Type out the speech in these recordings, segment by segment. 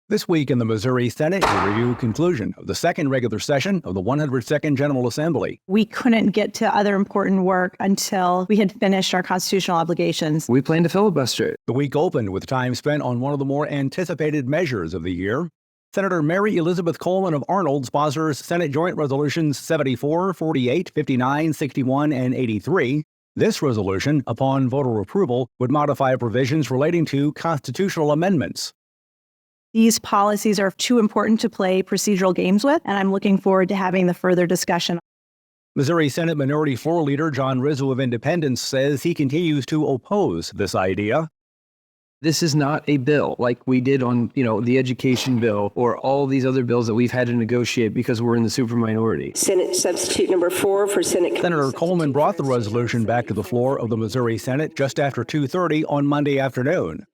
This week in the Missouri Senate, we review conclusion of the second regular session of the 102nd General Assembly. We couldn't get to other important work until we had finished our constitutional obligations. We plan to filibuster it. The week opened with time spent on one of the more anticipated measures of the year. Senator Mary Elizabeth Coleman of Arnold sponsors Senate Joint Resolutions 74, 48, 59, 61, and 83. This resolution, upon voter approval, would modify provisions relating to constitutional amendments. These policies are too important to play procedural games with, and I'm looking forward to having the further discussion. Missouri Senate Minority Floor Leader John Rizzo of Independence says he continues to oppose this idea. This is not a bill like we did on, the education bill or all these other bills that we've had to negotiate because we're in the super minority. Senate substitute number 4 for Senate. Senator Coleman brought the resolution back to the floor of the Missouri Senate just after 2:30 on Monday afternoon.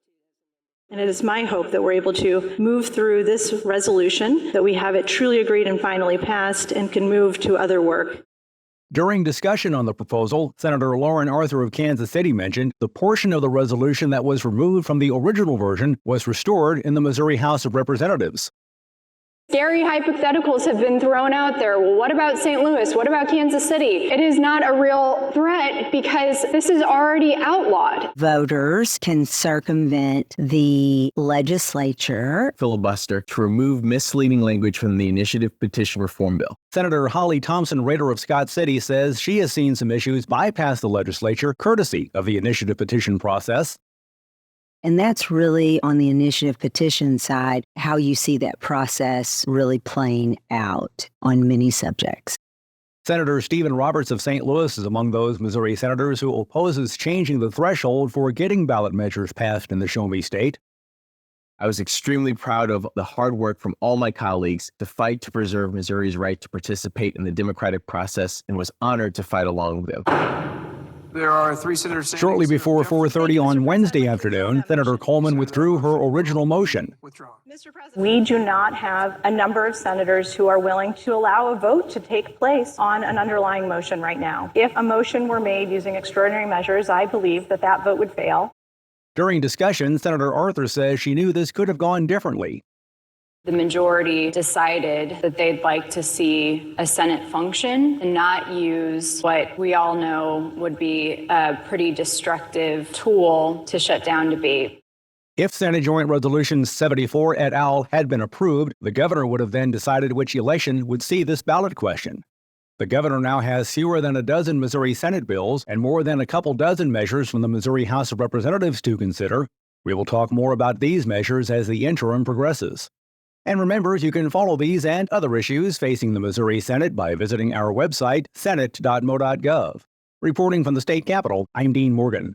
And it is my hope that we're able to move through this resolution, that we have it truly agreed and finally passed, and can move to other work. During discussion on the proposal, Senator Lauren Arthur of Kansas City mentioned the portion of the resolution that was removed from the original version was restored in the Missouri House of Representatives. Scary hypotheticals have been thrown out there. Well, what about St. Louis? What about Kansas City? It is not a real threat because this is already outlawed. Voters can circumvent the legislature. Filibuster to remove misleading language from the initiative petition reform bill. Senator Holly Thompson, Rehder of Scott City, says she has seen some issues bypass the legislature courtesy of the initiative petition process. And that's really on the initiative petition side, how you see that process really playing out on many subjects. Senator Stephen Roberts of St. Louis is among those Missouri senators who opposes changing the threshold for getting ballot measures passed in the Show Me state. I was extremely proud of the hard work from all my colleagues to fight to preserve Missouri's right to participate in the democratic process and was honored to fight along with them. There are 3 senators. Shortly before 4:30 on Wednesday afternoon, Senator Coleman withdrew her original motion. Mr. President, we do not have a number of senators who are willing to allow a vote to take place on an underlying motion right now. If a motion were made using extraordinary measures, I believe that vote would fail. During discussion, Senator Arthur says she knew this could have gone differently. The majority decided that they'd like to see a Senate function and not use what we all know would be a pretty destructive tool to shut down debate. If Senate Joint Resolution 74 et al. Had been approved, the governor would have then decided which election would see this ballot question. The governor now has fewer than a dozen Missouri Senate bills and more than a couple dozen measures from the Missouri House of Representatives to consider. We will talk more about these measures as the interim progresses. And remember, you can follow these and other issues facing the Missouri Senate by visiting our website, senate.mo.gov. Reporting from the state capitol, I'm Dean Morgan.